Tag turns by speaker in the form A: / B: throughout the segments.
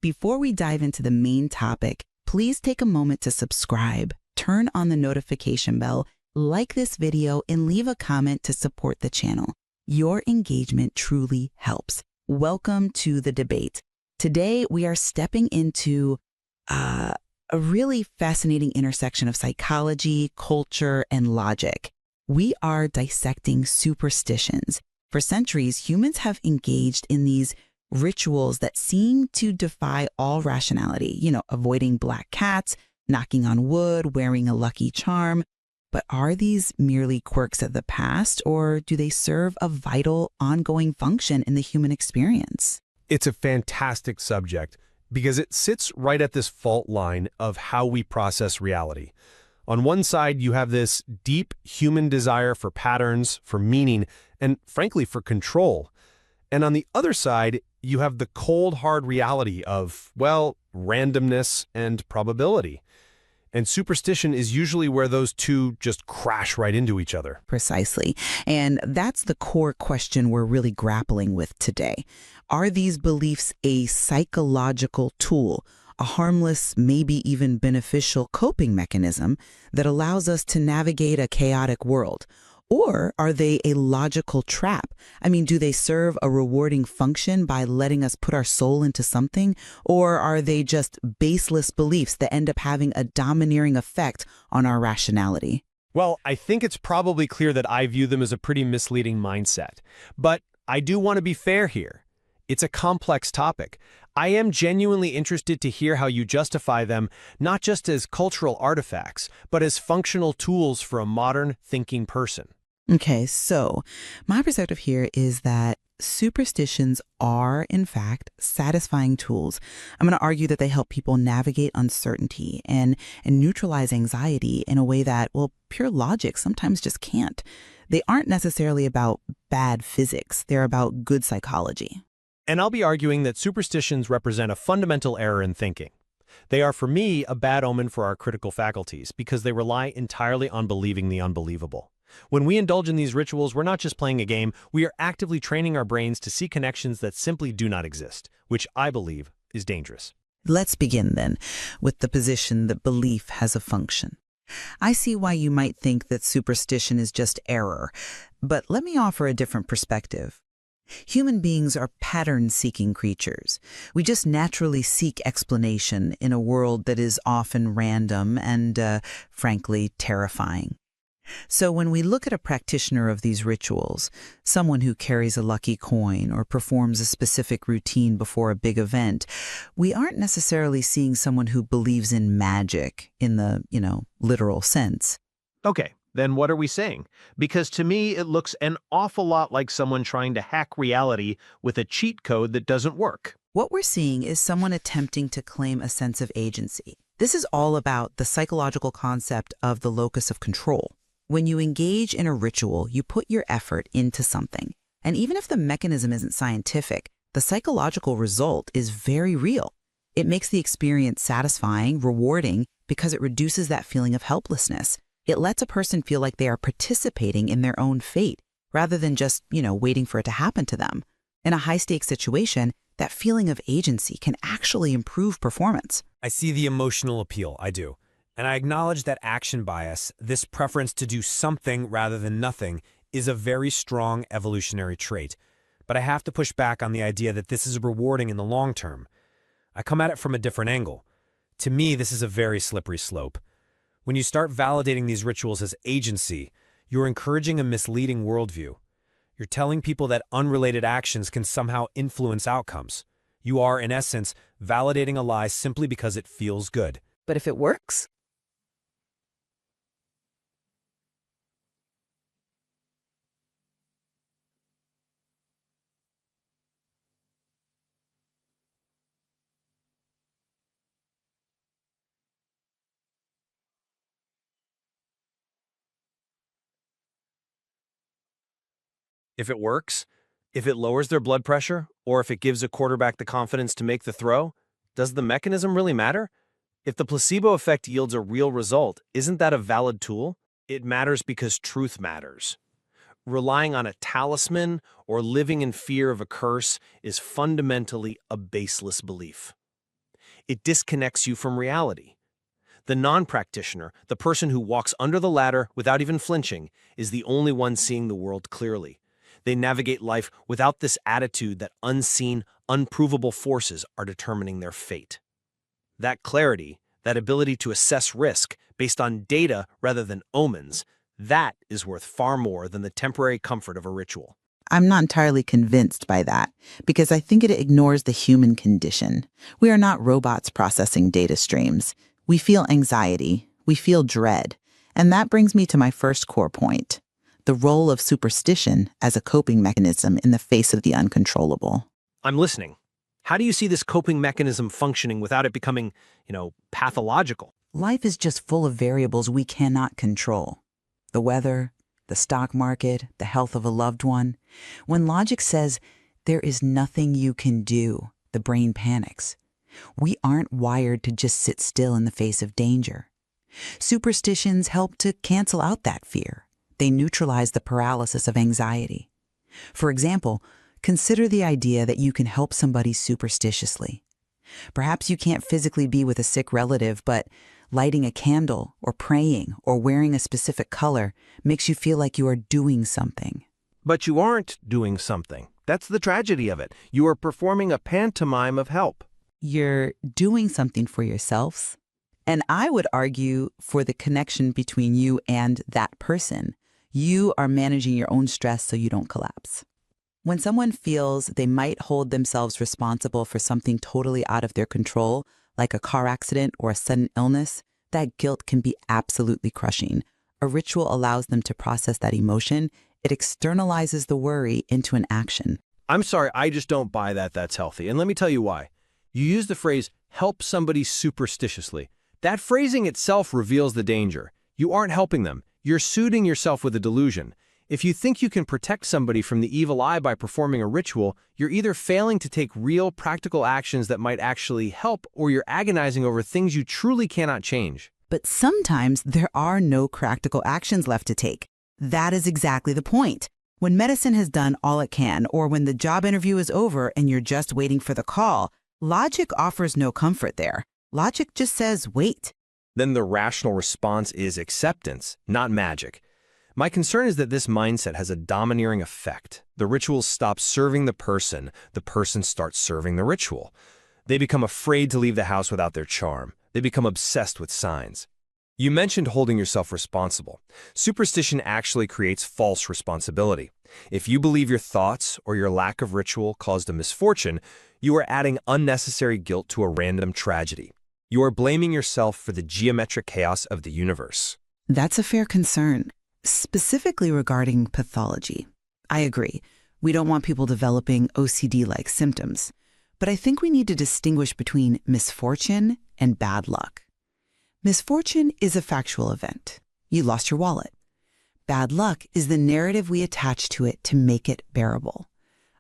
A: Before we dive into the main topic, please take a moment to subscribe, turn on the notification bell, like this video, and leave a comment to support the channel. Your engagement truly helps. Welcome to the debate. Today, we are stepping into a really fascinating intersection of psychology, culture, and logic. We are dissecting superstitions. For centuries, humans have engaged in these rituals that seem to defy all rationality, avoiding black cats, knocking on wood, wearing a lucky charm. But are these merely quirks of the past, or do they serve a vital, ongoing function in the human experience?
B: It's a fantastic subject because it sits right at this fault line of how we process reality. On one side, you have this deep human desire for patterns, for meaning, and frankly, for control. And on the other side, you have the cold, hard reality of, well, randomness and probability. And superstition is usually where those two just crash right into each other.
A: Precisely. And that's the core question we're really grappling with today. Are these beliefs a psychological tool, a harmless, maybe even beneficial coping mechanism that allows us to navigate a chaotic world? Or are they a logical trap? Do they serve a rewarding function by letting us put our soul into something? Or are they just baseless beliefs that end up having a domineering effect on our rationality?
B: Well, I think it's probably clear that I view them as a pretty misleading mindset. But I do want to be fair here. It's a complex topic. I am genuinely interested to hear how you justify them, not just as cultural artifacts, but as functional tools for a modern thinking person.
A: Okay, so my perspective here is that superstitions are, in fact, satisfying tools. I'm going to argue that they help people navigate uncertainty and neutralize anxiety in a way that, well, pure logic sometimes just can't. They aren't necessarily about bad physics. They're about good psychology.
B: And I'll be arguing that superstitions represent a fundamental error in thinking. They are, for me, a bad omen for our critical faculties because they rely entirely on believing the unbelievable. When we indulge in these rituals, we're not just playing a game, we are actively training our brains to see connections that simply do not exist, which I believe is dangerous.
A: Let's begin then with the position that belief has a function. I see why you might think that superstition is just error, but let me offer a different perspective. Human beings are pattern-seeking creatures. We just naturally seek explanation in a world that is often random and, frankly, terrifying. So when we look at a practitioner of these rituals, someone who carries a lucky coin or performs a specific routine before a big event, we aren't necessarily seeing someone who believes in magic in the, literal sense.
C: Okay, then what are we saying? Because to me, it looks an awful lot like someone trying to hack reality with a cheat code that doesn't work.
A: What we're seeing is someone attempting to claim a sense of agency. This is all about the psychological concept of the locus of control. When you engage in a ritual, you put your effort into something. And even if the mechanism isn't scientific, the psychological result is very real. It makes the experience satisfying, rewarding, because it reduces that feeling of helplessness. It lets a person feel like they are participating in their own fate, rather than just, waiting for it to happen to them. In a high-stakes situation, that feeling of agency can actually improve performance.
D: I see the emotional appeal, I do. And I acknowledge that action bias, this preference to do something rather than nothing, is a very strong evolutionary trait. But I have to push back on the idea that this is rewarding in the long term. I come at it from a different angle. To me, this is a very slippery slope. When you start validating these rituals as agency, you're encouraging a misleading worldview. You're telling people that unrelated actions can somehow influence outcomes. You are, in essence, validating a lie simply because it feels good.
A: But if it works?
C: If it works, if it lowers their blood pressure, or if it gives a quarterback the confidence to make the throw, does the mechanism really matter? If the placebo effect yields a real result, isn't that a valid tool? It matters because truth matters. Relying on a talisman or living in fear of a curse is fundamentally a baseless belief. It disconnects you from reality. The non-practitioner, the person who walks under the ladder without even flinching, is the only one seeing the world clearly. They navigate life without this attitude that unseen, unprovable forces are determining their fate. That clarity, that ability to assess risk based on data rather than omens, that is worth far more than the temporary comfort of a ritual.
A: I'm not entirely convinced by that because I think it ignores the human condition. We are not robots processing data streams. We feel anxiety, we feel dread, and that brings me to my first core point, the role of superstition as a coping mechanism in the face of the uncontrollable.
C: I'm listening. How do you see this coping mechanism functioning without it becoming, pathological?
A: Life is just full of variables we cannot control. The weather, the stock market, the health of a loved one. When logic says there is nothing you can do, the brain panics. We aren't wired to just sit still in the face of danger. Superstitions help to cancel out that fear. They neutralize the paralysis of anxiety. For example, consider the idea that you can help somebody superstitiously. Perhaps you can't physically be with a sick relative, but lighting a candle or praying or wearing a specific color makes you feel like you are doing something.
B: But you aren't doing something. That's the tragedy of it. You are performing a pantomime of help.
A: You're doing something for yourselves. And I would argue for the connection between you and that person. You are managing your own stress so you don't collapse. When someone feels they might hold themselves responsible for something totally out of their control, like a car accident or a sudden illness, that guilt can be absolutely crushing. A ritual allows them to process that emotion. It externalizes the worry into an action.
B: I'm sorry, I just don't buy that that's healthy. And let me tell you why. You use the phrase, help somebody superstitiously. That phrasing itself reveals the danger. You aren't helping them. You're soothing yourself with a delusion. If you think you can protect somebody from the evil eye by performing a ritual, you're either failing to take real, practical actions that might actually help, or you're agonizing over things you truly cannot change.
A: But sometimes there are no practical actions left to take. That is exactly the point. When medicine has done all it can, or when the job interview is over and you're just waiting for the call, logic offers no comfort there. Logic just says, wait.
C: Then the rational response is acceptance, not magic. My concern is that this mindset has a domineering effect. The rituals stop serving the person starts serving the ritual. They become afraid to leave the house without their charm. They become obsessed with signs. You mentioned holding yourself responsible. Superstition actually creates false responsibility. If you believe your thoughts or your lack of ritual caused a misfortune, you are adding unnecessary guilt to a random tragedy. You are blaming yourself for the geometric chaos of the universe.
A: That's a fair concern, specifically regarding pathology. I agree. We don't want people developing OCD-like symptoms. But I think we need to distinguish between misfortune and bad luck. Misfortune is a factual event. You lost your wallet. Bad luck is the narrative we attach to it to make it bearable.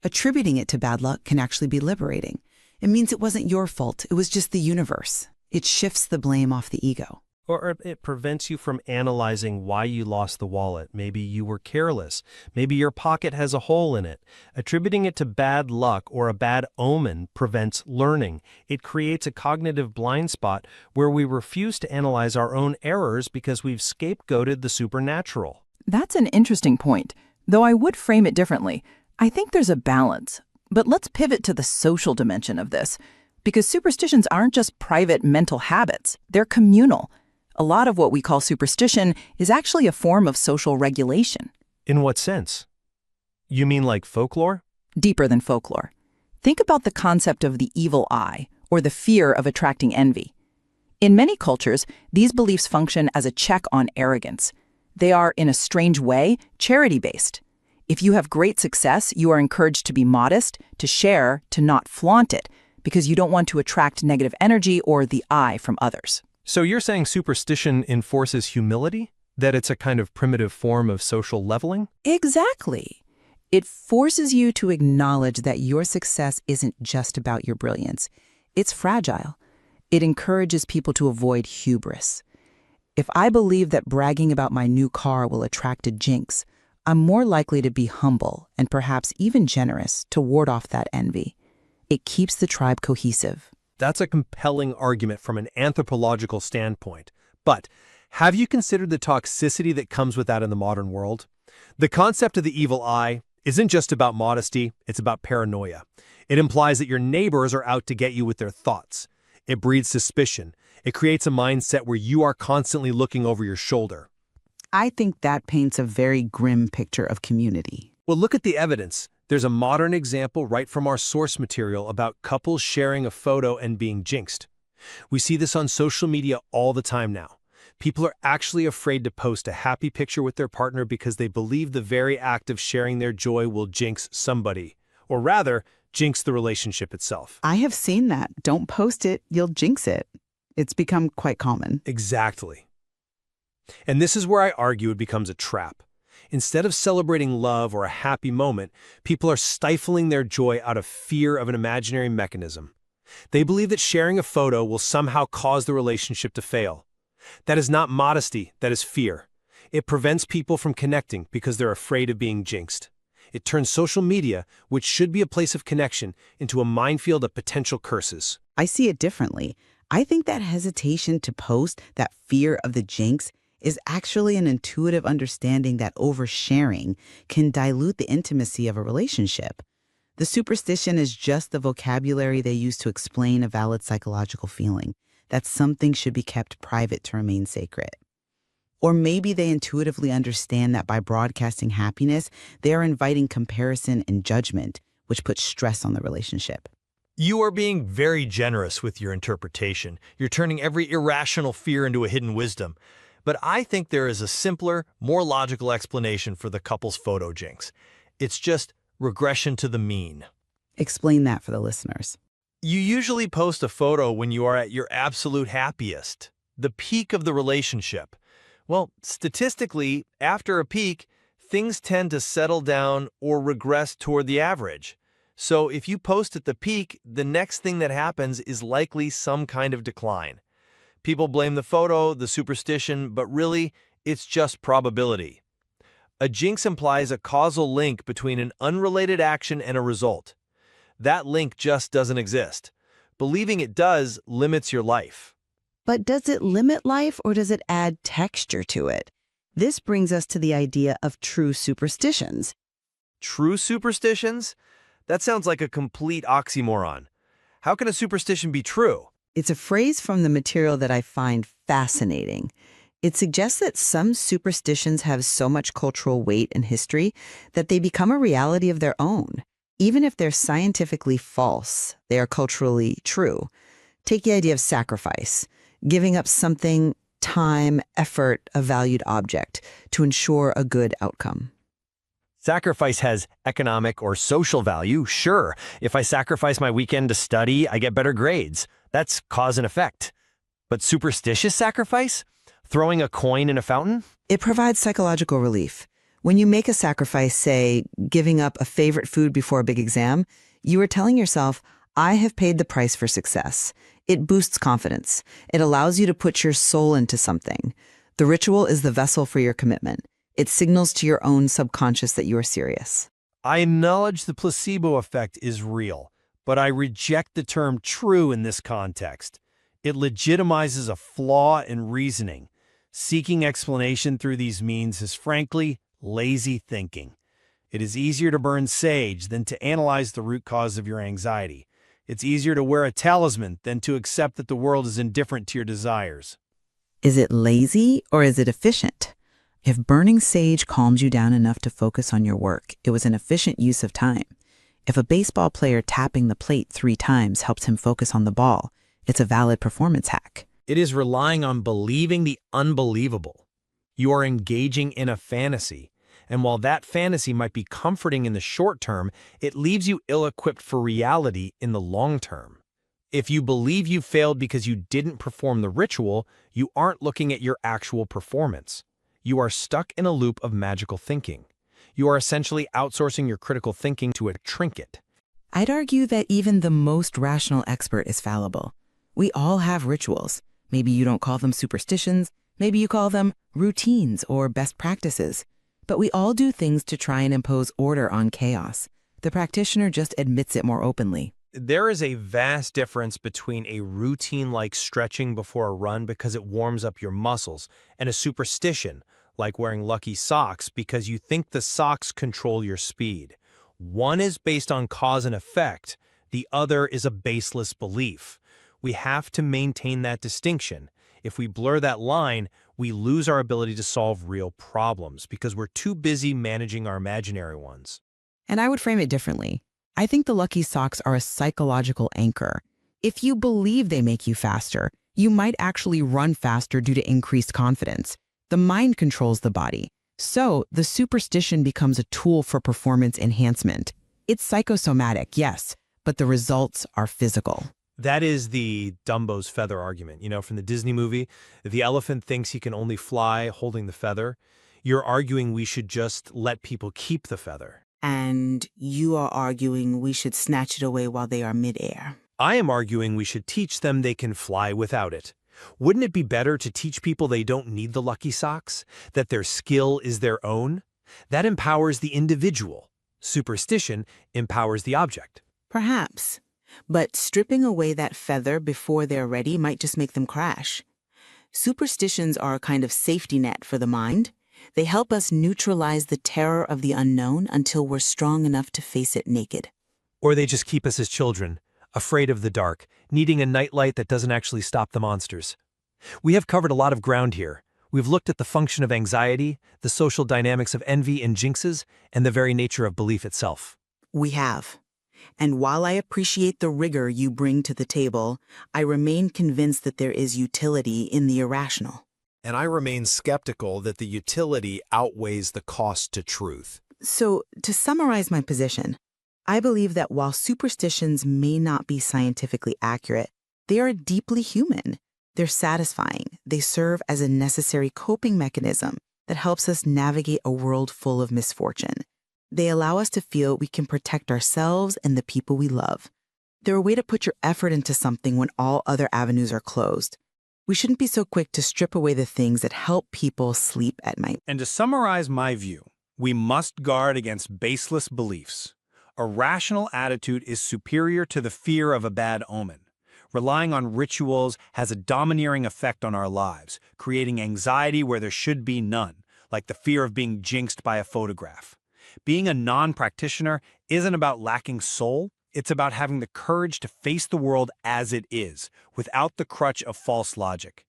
A: Attributing it to bad luck can actually be liberating. It means it wasn't your fault. It was just the universe. It shifts the blame off the ego.
B: Or it prevents you from analyzing why you lost the wallet. Maybe you were careless. Maybe your pocket has a hole in it. Attributing it to bad luck or a bad omen prevents learning. It creates a cognitive blind spot where we refuse to analyze our own errors because we've scapegoated the supernatural.
E: That's an interesting point, though I would frame it differently. I think there's a balance. But let's pivot to the social dimension of this, because superstitions aren't just private mental habits. They're communal. A lot of what we call superstition is actually a form of social regulation.
B: In what sense? You mean like folklore?
E: Deeper than folklore. Think about the concept of the evil eye, or the fear of attracting envy. In many cultures, these beliefs function as a check on arrogance. They are, in a strange way, charity-based. If you have great success, you are encouraged to be modest, to share, to not flaunt it, because you don't want to attract negative energy or the eye from others.
B: So you're saying superstition enforces humility? That it's a kind of primitive form of social leveling?
A: Exactly. It forces you to acknowledge that your success isn't just about your brilliance. It's fragile. It encourages people to avoid hubris. If I believe that bragging about my new car will attract a jinx, I'm more likely to be humble and perhaps even generous to ward off that envy. It keeps the tribe cohesive.
B: That's a compelling argument from an anthropological standpoint. But have you considered the toxicity that comes with that in the modern world? The concept of the evil eye isn't just about modesty, it's about paranoia. It implies that your neighbors are out to get you with their thoughts. It breeds suspicion. It creates a mindset where you are constantly looking over your shoulder.
A: I think that paints a very grim picture of community.
B: Well, look at the evidence. There's a modern example right from our source material about couples sharing a photo and being jinxed. We see this on social media all the time now. People are actually afraid to post a happy picture with their partner because they believe the very act of sharing their joy will jinx somebody, or rather, jinx the relationship itself.
A: I have seen that. Don't post it, you'll jinx it. It's become quite common.
B: Exactly. And this is where I argue it becomes a trap. Instead of celebrating love or a happy moment, people are stifling their joy out of fear of an imaginary mechanism. They believe that sharing a photo will somehow cause the relationship to fail. That is not modesty, that is fear. It prevents people from connecting because they're afraid of being jinxed. It turns social media, which should be a place of connection, into a minefield of potential curses.
A: I see it differently. I think that hesitation to post, that fear of the jinx, is actually an intuitive understanding that oversharing can dilute the intimacy of a relationship. The superstition is just the vocabulary they use to explain a valid psychological feeling, that something should be kept private to remain sacred. Or maybe they intuitively understand that by broadcasting happiness, they are inviting comparison and judgment, which puts stress on the relationship.
C: You are being very generous with your interpretation. You're turning every irrational fear into a hidden wisdom. But I think there is a simpler, more logical explanation for the couple's photo jinx. It's just regression to the mean.
A: Explain that for the listeners.
C: You usually post a photo when you are at your absolute happiest, the peak of the relationship. Well, statistically, after a peak, things tend to settle down or regress toward the average. So if you post at the peak, the next thing that happens is likely some kind of decline. People blame the photo, the superstition, but really, it's just probability. A jinx implies a causal link between an unrelated action and a result. That link just doesn't exist. Believing it does limits your life.
A: But does it limit life or does it add texture to it? This brings us to the idea of true superstitions.
C: True superstitions? That sounds like a complete oxymoron. How can a superstition be true?
A: It's a phrase from the material that I find fascinating. It suggests that some superstitions have so much cultural weight and history that they become a reality of their own. Even if they're scientifically false, they are culturally true. Take the idea of sacrifice, giving up something, time, effort, a valued object, to ensure a good outcome.
C: Sacrifice has economic or social value, sure. If I sacrifice my weekend to study, I get better grades. That's cause and effect. But superstitious sacrifice? Throwing a coin in a fountain?
A: It provides psychological relief. When you make a sacrifice, say, giving up a favorite food before a big exam, you are telling yourself, I have paid the price for success. It boosts confidence. It allows you to put your soul into something. The ritual is the vessel for your commitment. It signals to your own subconscious that you are serious.
B: I acknowledge the placebo effect is real, but I reject the term true in this context. It legitimizes a flaw in reasoning. Seeking explanation through these means is frankly lazy thinking. It is easier to burn sage than to analyze the root cause of your anxiety. It's easier to wear a talisman than to accept that the world is indifferent to your desires.
A: Is it lazy or is it efficient? If burning sage calms you down enough to focus on your work, it was an efficient use of time. If a baseball player tapping the plate 3 times helps him focus on the ball, it's a valid performance hack.
C: It is relying on believing the unbelievable. You are engaging in a fantasy, and while that fantasy might be comforting in the short term, it leaves you ill-equipped for reality in the long term. If you believe you failed because you didn't perform the ritual, you aren't looking at your actual performance. You are stuck in a loop of magical thinking. You are essentially outsourcing your critical thinking to a trinket.
A: I'd argue that even the most rational expert is fallible. We all have rituals. Maybe you don't call them superstitions, maybe you call them routines or best practices. But we all do things to try and impose order on chaos. The practitioner just admits it more openly.
C: There is a vast difference between a routine like stretching before a run because it warms up your muscles and a superstition like wearing lucky socks because you think the socks control your speed. One is based on cause and effect, the other is a baseless belief. We have to maintain that distinction. If we blur that line, we lose our ability to solve real problems because we're too busy managing our imaginary ones.
A: And I would frame it differently. I think the lucky socks are a psychological anchor. If you believe they make you faster, you might actually run faster due to increased confidence. The mind controls the body. So the superstition becomes a tool for performance enhancement. It's psychosomatic, yes, but the results are physical.
C: That is the Dumbo's feather argument, from the Disney movie. The elephant thinks he can only fly holding the feather. You're arguing we should just let people keep the feather.
A: And you are arguing we should snatch it away while they are midair.
C: I am arguing we should teach them they can fly without it. Wouldn't it be better to teach people they don't need the lucky socks, that their skill is their own? That empowers the individual. Superstition empowers the object.
A: Perhaps. But stripping away that feather before they're ready might just make them crash. Superstitions are a kind of safety net for the mind. They help us neutralize the terror of the unknown until we're strong enough to face it naked.
C: Or they just keep us as children, afraid of the dark, needing a nightlight that doesn't actually stop the monsters. We have covered a lot of ground here. We've looked at the function of anxiety, the social dynamics of envy and jinxes, and the very nature of belief itself.
A: We have. And while I appreciate the rigor you bring to the table, I remain convinced that there is utility in the irrational.
B: And I remain skeptical that the utility outweighs the cost to truth.
A: So, to summarize my position, I believe that while superstitions may not be scientifically accurate, they are deeply human. They're satisfying. They serve as a necessary coping mechanism that helps us navigate a world full of misfortune. They allow us to feel we can protect ourselves and the people we love. They're a way to put your effort into something when all other avenues are closed. We shouldn't be so quick to strip away the things that help people sleep at night.
D: And to summarize my view, we must guard against baseless beliefs. A rational attitude is superior to the fear of a bad omen. Relying on rituals has a domineering effect on our lives, creating anxiety where there should be none, like the fear of being jinxed by a photograph. Being a non-practitioner isn't about lacking soul, it's about having the courage to face the world as it is, without the crutch of false logic.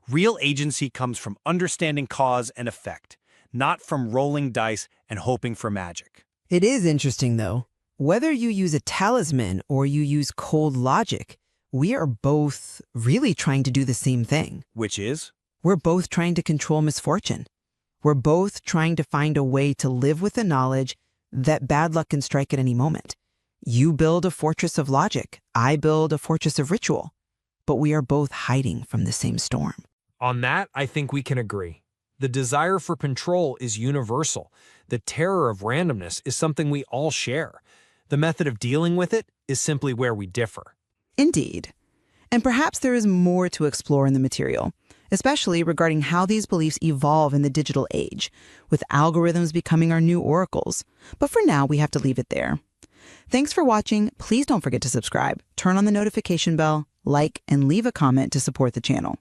D: Real agency comes from understanding cause and effect, not from rolling dice and hoping for magic.
F: It is interesting, though. Whether you use a talisman or you use cold logic, we are both really trying to do the same thing.
D: Which is?
F: We're both trying to control misfortune. We're both trying to find a way to live with the knowledge that bad luck can strike at any moment. You build a fortress of logic. I build a fortress of ritual. But we are both hiding from the same storm.
C: On that, I think we can agree. The desire for control is universal. The terror of randomness is something we all share. The method of dealing with it is simply where we differ.
A: Indeed. And perhaps there is more to explore in the material, especially regarding how these beliefs evolve in the digital age, with algorithms becoming our new oracles. But for now, we have to leave it there. Thanks for watching. Please don't forget to subscribe, turn on the notification bell, like, and leave a comment to support the channel.